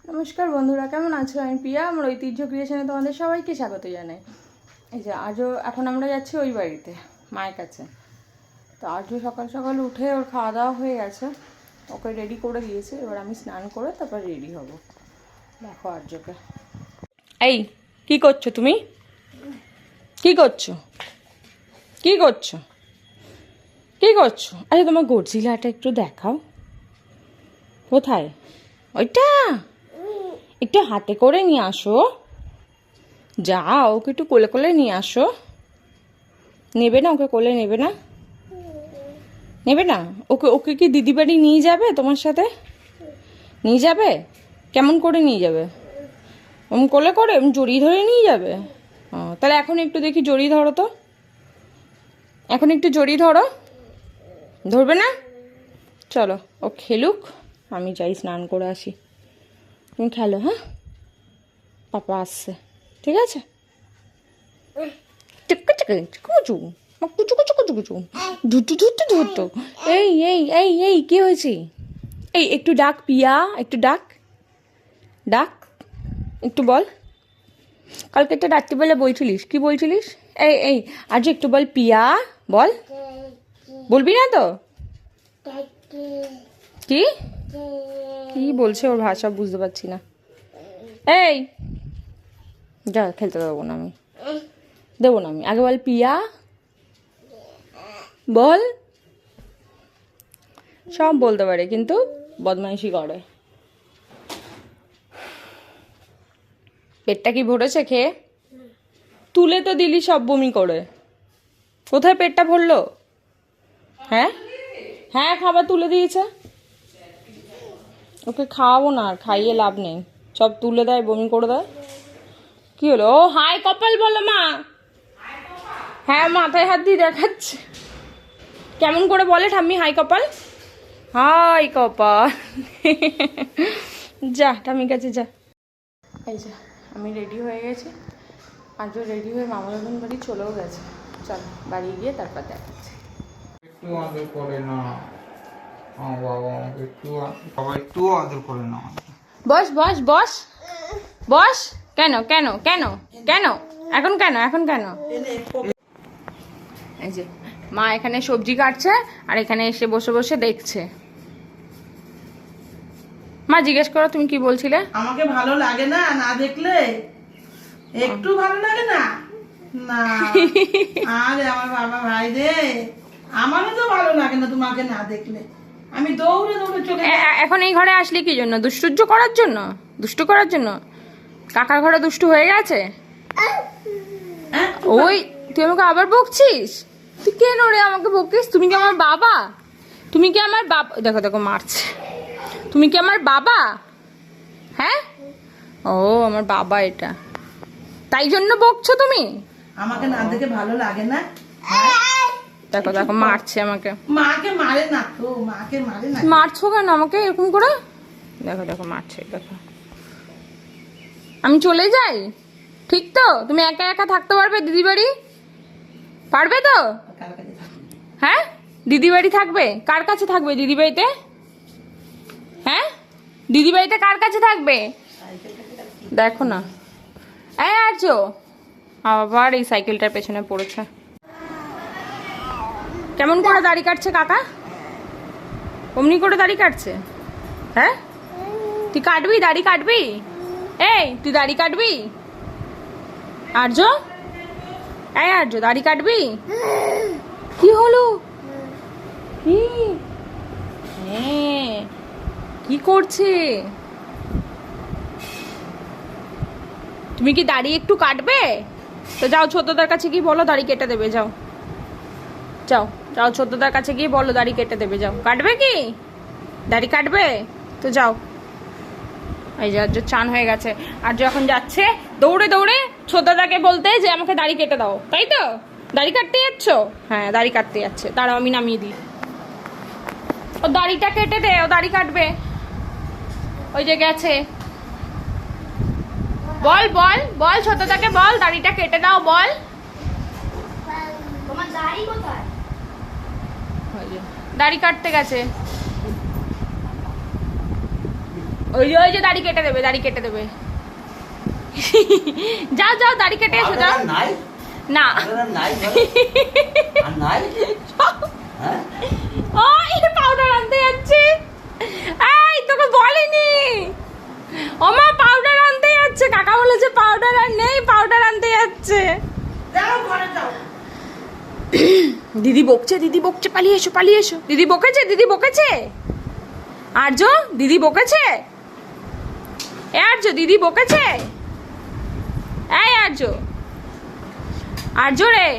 নমস্কার বন্ধুরা, কেমন আছো? আমি প্রিয়া, আমার ঐতিহ্য ক্রিয়েশনে তোমাদের সবাইকে স্বাগত জানাই। এই যে আজও এখন আমরা যাচ্ছি ওই বাড়িতে, মায়ের কাছে। তো আজও সকাল সকাল উঠে ওর খাওয়া দাওয়া হয়ে গেছে, ওকে রেডি করে দিয়েছে। এবার আমি স্নান করে তারপর রেডি হব। দেখো আর্যকে। এই কি করছো তুমি? কি করছো? কি করছো? কি করছো? আরে তোমার গর্জিলাটা একটু দেখাও। কোথায় ওইটা? একটু হাতে করে নিয়ে আসো। যাও, ওকে একটু কোলে কোলে নিয়ে আসো। নেবে না? ওকে কোলে নেবে না? নেবে না? ওকে ওকে কি দিদি বাড়ি নিয়ে যাবে? তোমার সাথে নিয়ে যাবে? কেমন করে নিয়ে যাবে? কোলে করে জড়িয়ে ধরে নিয়ে যাবে? তাহলে এখন একটু দেখি জড়িয়ে ধরো তো। এখন একটু জড়িয়ে ধরো। ধরবে না? চলো ও খেলুক, আমি যাই স্নান করে আসি। তুমি খেলো, হ্যাঁ? পাপা আসছে, ঠিক আছে? এই এই এই এই কি হয়েছে? এই একটু ডাক পিয়া, একটু ডাক, ডাক একটু বল। কালকে একটা রাত্রিবেলা বলছিলিস, কি বলছিলিস? এই এই আজ একটু বল পিয়া, বল। বলবি না তো? কি কি বলছে? ওর ভাষা বুঝতে পারছি না। এই যা, খেলতে দেবো না আমি, দেবো না আমি। আগে বল পিয়া, বল। সব বলতে পারে কিন্তু বদমাইশি করে। পেটটা কি ভরেছে খেয়ে? তুলে তো দিলি সব বমি করে। কোথায় পেটটা ভরলো? হ্যাঁ হ্যাঁ, খাবার তুলে দিয়েছে। ওকে খাওয়াবো না, আর খাইয়ে লাভ নেই। সব তুলে দেয়, বমি করে দেয়। কি হলো? ও হাই কপাল বলো মা। হ্যাঁ, মাথায় হাত দিয়ে দেখাচ্ছে। কেমন করে বলে ঠাম্মি হাই কপাল? হাই কপাল। যা ঠাম্মির কাছে যা। এই যে আমি রেডি হয়ে গেছি। আজও রেডি হয়ে মামার বাড়ি চলেও গেছে। চল বাড়ি গিয়ে তারপর দেখাচ্ছি। একটু আদর করে না বাবা, একটু বাবা একটু আদর করে না। বস বস বস বস। কেন কেন কেন কেন এখন কেন এখন কেন? এই যে মা এখানে সবজি কাটছে আর এখানে এসে বসে বসে দেখছে। মা জিজ্ঞেস করো, তুমি কি বলছিলে? আমাকে ভালো লাগে না না দেখলে? একটু ভালো লাগে না? না আরে আমার বাবা ভাই রে, আমারও তো ভালো লাগে না তোমাকে না দেখলে। আমি দৌড়ে দৌড়ে চলে এখন এই ঘরে আসলি কি জন্য? দুষ্টুজ্জ করার জন্য? দুষ্টু করার জন্য? কাকার ঘরে দুষ্টু হয়ে গেছে? হ্যাঁ, ওই তুই আমাকে আবার বকছিস? তুই কেন রে আমাকে বকিস? তুমি কি আমার বাবা? তুমি কি আমার বাবা? দেখো দেখো মারছে। তুমি কি আমার বাবা? হ্যাঁ, ও আমার বাবা এটা, তাই জন্য বকছো তুমি? আমাকে না দেখে ভালো লাগে না? দেখো দেখো মারছে আমাকে। মাকে মারে না তো, মাকে মারে না। মারছো কেন আমাকে এরকম করে? দেখো দেখো মারছে, দেখো। আমি চলে যাই, ঠিক তো? তুমি একা একা থাকতে পারবে দিদি বাড়ি? পারবে তো? হ্যাঁ, দিদি বাড়ি থাকবে? কার কাছে থাকবে দিদি বাড়িতে? হ্যাঁ, দিদি বাড়িতে কার কাছে থাকবে? দেখো না, এই আর্য আবার এই সাইকেলটার পেছনে পড়েছে। কেমন করে দাড়ি কাটছে কাকা? অমনি করে দাড়ি কাটছে? হ্যাঁ, তুই কাটবি? দাড়ি কাটবি? এই তুই দাড়ি কাটবি? আর্য, এই আর্য দাড়ি কাটবি? কি হলো? কি? হ্যাঁ, কি করছে? তুমি কি দাড়ি একটু কাটবে? তো যাও ছোটদার কাছে গিয়ে বলো দাড়ি কেটে দেবে। যাও যাও যাও, ছোটদার কাছে গিয়ে বলো দাড়ি কেটে দেবে। যাও, কাটবে কি? দাড়ি কাটবে? তো যাও। এই যে আজ চান হয়ে গেছে, আর যখন যাচ্ছে দৌড়ে দৌড়ে ছোটদাকে বলতে যে আমাকে দাড়ি কেটে দাও, তাই তো? দাড়ি কাটতে যাচ্ছ? হ্যাঁ, দাড়ি কাটতে যাচ্ছে। দাঁড়াও আমি নামিয়ে দিই। ও দাড়িটা কেটে দে, ও দাড়ি কাটবে। ওই যে গেছে। বল বল বল, ছোটদাকে বল দাড়িটা কেটে দাও, বল। তোমার দাড়ি কোথায়? দাড়ি কাটতে গেছে। ওই যে দাড়ি কেটে দেবে, দাড়ি কেটে দেবে। যাও যাও দাড়ি কেটে এসো যাও। নাই না নাই আর নাই হ্যাঁ ওই পাউডার আনতে যাচ্ছে। এই তোকে বলিনি ওমা পাউডার আনতে যাচ্ছে, কাকা বলেছে পাউডার আর নেই, পাউডার আনতে যাচ্ছে। যাও ঘরে যাও। দিদি বকছে, দিদি বকছে, পালিয়ে এসো পালিয়ে এসো। দিদি বকেছে, দিদি বকেছে। আর্য দিদি বকেছে, এ আর্য দিদি বকেছে। এই আর্য, আর্য রে,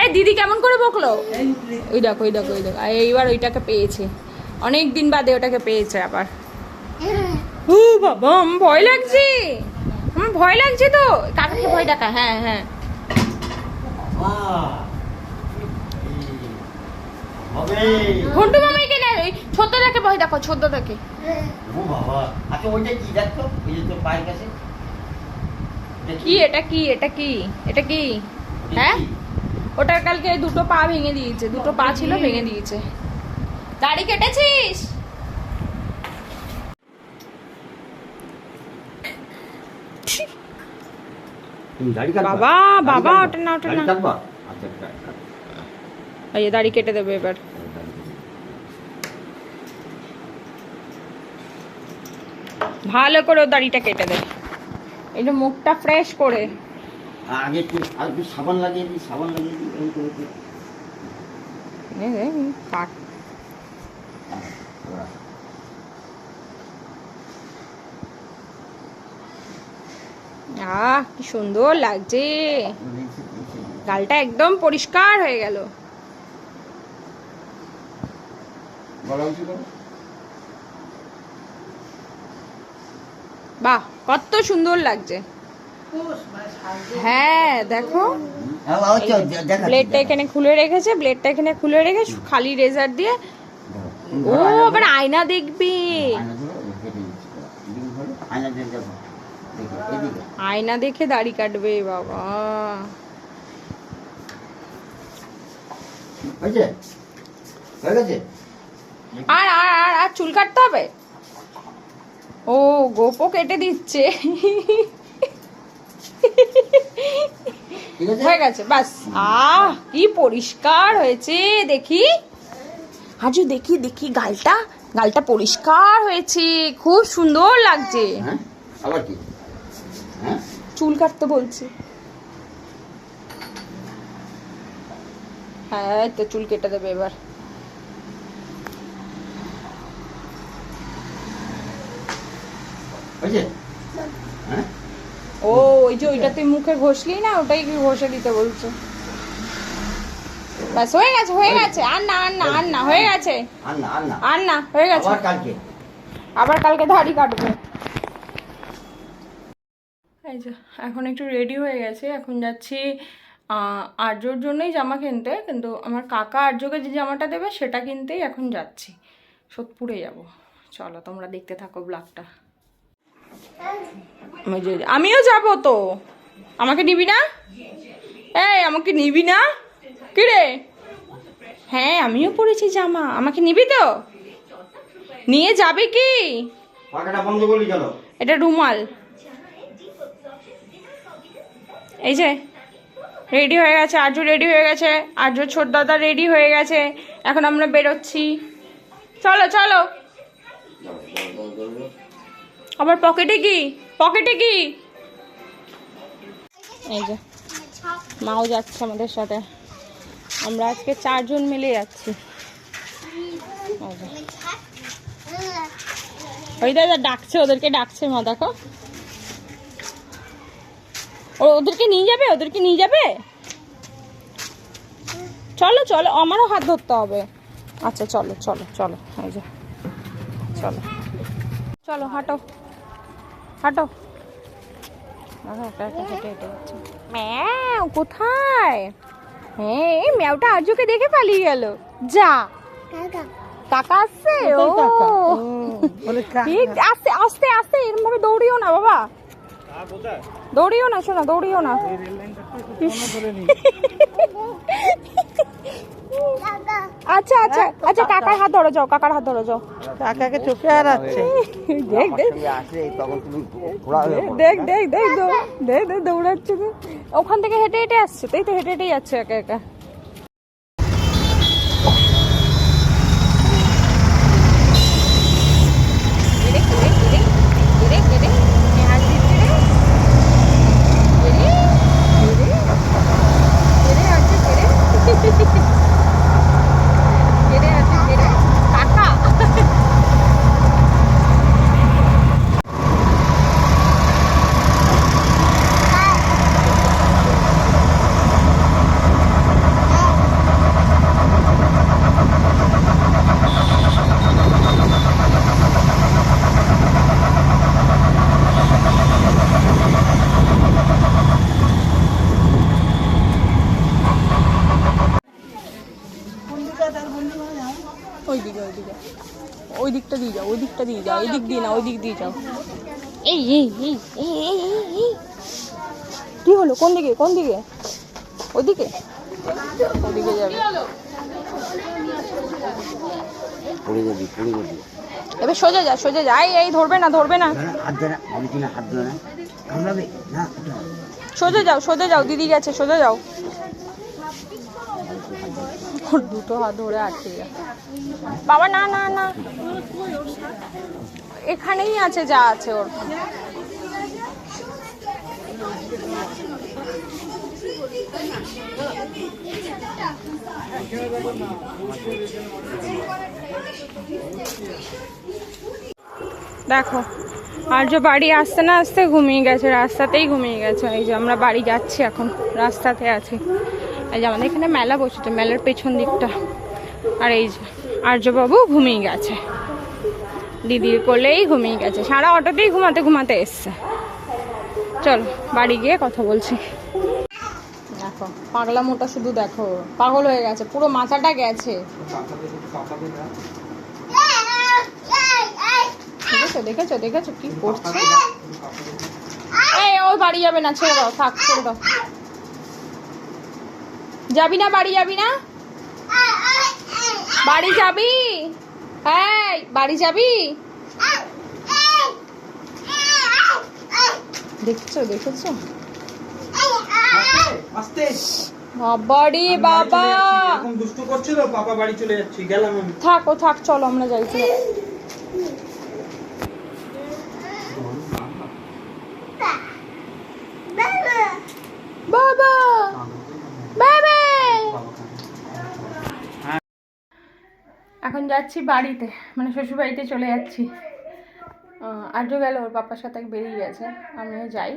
এই দিদি কেমন করে বকলো? এই উঠলে। ওই দেখো ওই দেখো ওই দেখো, এইবার ওইটাকে পেয়েছে, অনেক দিন বাদে ওটাকে পেয়েছে আবার। ও বাবা আমার ভয় লাগছে, আমার ভয় লাগছে তো। কাকাকে ভয় ডাকা, হ্যাঁ হ্যাঁ। বাহ হবে ঘন্টু মামাইকে না, ওই ছোটদাকে ভয় দেখো, ছোটদাকে। ও বাবা আচ্ছা ওইটা কি দেখো ওই যে তোর পায়ের কাছে কি এটা কি এটা কি এটা কি? হ্যাঁ ওটার কালকে দুটো পা ভেঙে দিয়েছে, দুটো পা ছিল ভেঙে দিয়েছে। দাড়ি কেটেছিস? তুমি দাড়ি কাটবা বাবা, বাবা, ওটা না, ওটা না। দাড়ি কাটবা আচ্ছা কাট এই যে দাড়ি কেটে দেবে এবার। ভালো করে ওর দাড়িটা কেটে দে, এই যে মুখটা ফ্রেশ করে। আগে একটু সাবান লাগিয়ে দিই এরকম করে দিই। কাট। আহ কি সুন্দর লাগছে, গালটা একদম পরিষ্কার হয়ে গেল। বাহ কত সুন্দর লাগছে। হ্যাঁ দেখো হ্যাঁ বাবা চল দেখা ব্লেডটা এখানে খুলে রেখেছে, ব্লেডটা এখানে খুলে রেখে খালি রেজার দিয়ে। ও আবার আয়না দেখবি, আয়না দেখে দাড়ি কাটবে বাবা। আর আর আর আর চুল কাটতে হবে। ও গোপও কেটে দিচ্ছে। হয়ে গেছে বাস। আহ কি পরিষ্কার হয়েছে দেখি, আজও দেখি দেখি গালটা, গালটা পরিষ্কার হয়েছে, খুব সুন্দর লাগছে। আবার কি চুল কাটতে বলছে। হ্যাঁ তো চুল কেটে দেবে এবার। ও ওই যে ওইটা তুই মুখে ঘষলি না, ওটাই কি ঘষে দিতে বলছো। বাস হয়ে গেছে হয়ে গেছে, আর না আর না আর না, হয়ে গেছে আর না হয়ে গেছে। আবার কালকে দাড়ি কাটবে। এই যে এখন একটু রেডি হয়ে গেছে, এখন যাচ্ছি আর্যর জন্যই জামা কিনতে, কিন্তু আমার কাকা আর্যকে যে জামাটা দেবে সেটা কিনতেই এখন যাচ্ছি, সোদপুরে যাব। চলো তোমরা দেখতে থাকো ব্লগটা। আমিও যাব তো, আমাকে নিবি না? এই আমাকে নিবি না কি রে? হ্যাঁ আমিও পরেছি জামা, আমাকে নিবি তো? নিয়ে যাবে কি? এটা রুমাল। এই যে রেডি হয়ে গেছে, আর্য রেডি হয়ে গেছে, আর্য ছোট দাদা রেডি হয়ে গেছে, এখন আমরা বেরোচ্ছি। চলো চলো। আবার পকেটে কি, পকেটে কি? এই যে মাও যাচ্ছে আমাদের সাথে, আমরা আজকে 4 জন মিলে যাচ্ছি। ওই দাদা ডাকছে, ওদেরকে ডাকছে মা, দেখো ওদেরকে নিয়ে যাবে, ওদেরকে নিয়ে যাবে। চলো চলো, আমারও হাত ধরতে হবে। আচ্ছা চলো চলো চলো, এই যে চলো চলো, হাঁটো হাঁটো। ম্যাও কোথায়? হ্যাঁ এই ম্যাওটা আর্যকে দেখে পালিয়ে গেল। যা কাকা আসছে। ও আস্তে আস্তে আস্তে, এরকম ভাবে দৌড়িও না বাবা, দৌড়িও না শোনা, দৌড়িও না। আচ্ছা আচ্ছা আচ্ছা, কাকার হাত ধরো যাও, কাকার হাত ধরো যাও। কাকাকে চোখে হারাচ্ছে। দেখ দেখ আসে তখন তুমি ঘোরা হয়ে পড়ো। দেখ দেখ দেখ দেখ দেখ দৌড়াচ্ছে তো। ওখান থেকে হেঁটে হেঁটে আসছে, তাই তো হেঁটে হেঁটেই যাচ্ছে একা একা। ওই দিকে ওই দিকে, ওই দিকটা দিয়ে যাও, ওই দিকটা দিয়ে যাও, ওই দিক দিয়ে না, ওই দিক দিয়ে যাও। এই এই এই এই এই এই এই কি হলো? কোন দিকে কোন দিকে? ওইদিকে ওদিকে যাবে। পড়ে যাবি পড়ে যাবি। এবার সোজা যা সোজা যা। এই এই ধরবে না ধরবে না, হাত ধরে না, আমি কিনা হাত ধরে না কামড়াবে না। সোজা যাও, দিদি গেছে, সোজা যাও। ওর দুটো হাত ধরে আটকে গেছে। বাবা না না না, এখানেই আছে যা আছে ওর। দেখো আর্য বাড়ি আসতে না আসতে ঘুমিয়ে গেছে, রাস্তাতেই ঘুমিয়ে গেছে। এই যে আমরা বাড়ি যাচ্ছি এখন, রাস্তাতে আছি। এই যে আমাদের এখানে মেলা বসেছে, মেলার পেছন দিকটা। আর এই যে আর্যবাবু ঘুমিয়ে গেছে, দিদির কোলেই ঘুমিয়ে গেছে। সারা অটোতেই ঘুমাতে ঘুমাতে এসছে। চলো বাড়ি গিয়ে কথা বলছি। দেখো পাগলা মোটা, শুধু দেখো পাগল হয়ে গেছে, পুরো মাথাটা গেছে। দেখেছো দেখেছো দেখেছো কি করছে? এই ওই বাড়ি যাবে না, ছেড়ে দাও, থাক ছেড়ে দাও। যাবি না বাড়ি, যাবি না বাড়ি, যাবি? এই বাড়ি যাবি? দেখছো দেখেছো আস্তে বাবা রে বাবা। এরকম দুষ্টু করছিল, পাপা বাড়ি চলে যাচ্ছি, গেলাম আমি। থাক ও থাক, চলো আমরা যাই। চলো। বাবা বাবা, এখন যাচ্ছি বাড়িতে, মানে শ্বশুর বাড়িতে চলে যাচ্ছি। আর্য গেল, ওর পাপার সাথে বেরিয়ে গেছে, আমিও যাই।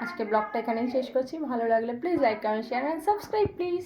আজকে ব্লগটা এখানেই শেষ করছি। ভালো লাগলে please like comment share and subscribe please.